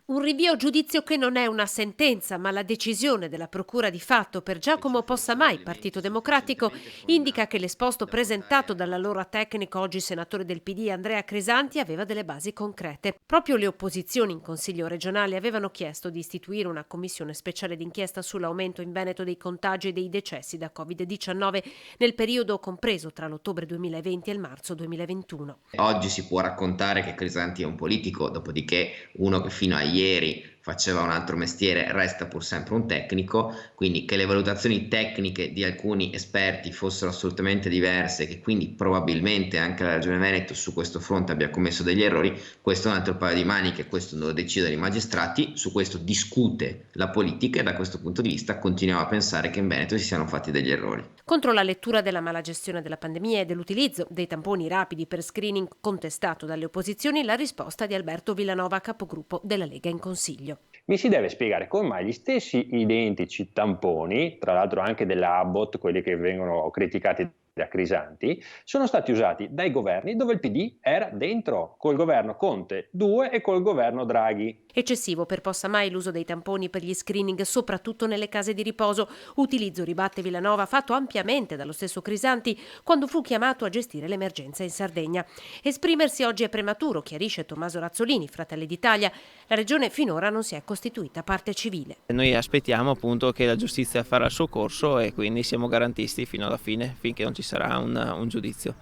Un rinvio a giudizio che non è una sentenza, ma la decisione della Procura di fatto per Giacomo Possamai, Partito Democratico, indica che l'esposto presentato dall'allora tecnico, oggi senatore del PD, Andrea Crisanti, aveva delle basi concrete. Proprio le opposizioni in Consiglio regionale avevano chiesto di istituire una commissione speciale d'inchiesta sull'aumento in Veneto dei contagi e dei decessi da Covid-19 nel periodo compreso tra l'ottobre 2020 e il marzo 2021. Oggi si può raccontare che Crisanti è un politico, dopodiché uno che fino a ieri faceva un altro mestiere resta pur sempre un tecnico, quindi che le valutazioni tecniche di alcuni esperti fossero assolutamente diverse, che quindi probabilmente anche la Regione Veneto su questo fronte abbia commesso degli errori, questo è un altro paio di maniche, questo non lo decidono i magistrati, su questo discute la politica e da questo punto di vista continuiamo a pensare che in Veneto si siano fatti degli errori. Contro la lettura della malagestione della pandemia e dell'utilizzo dei tamponi rapidi per screening contestato dalle opposizioni, la risposta di Alberto Villanova, capogruppo della Lega in Consiglio. Mi si deve spiegare come mai gli stessi identici tamponi, tra l'altro anche della Abbott, quelli che vengono criticati da Crisanti, sono stati usati dai governi dove il PD era dentro, col governo Conte 2 e col governo Draghi. Eccessivo per Possamai l'uso dei tamponi per gli screening, soprattutto nelle case di riposo. Utilizzo, ribatte Villanova, fatto ampiamente dallo stesso Crisanti quando fu chiamato a gestire l'emergenza in Sardegna. Esprimersi oggi è prematuro, chiarisce Tommaso Razzolini, Fratelli d'Italia. La regione finora non si è costituita parte civile. Noi aspettiamo appunto che la giustizia farà il suo corso e quindi siamo garantisti fino alla fine, finché non ci sarà un giudizio.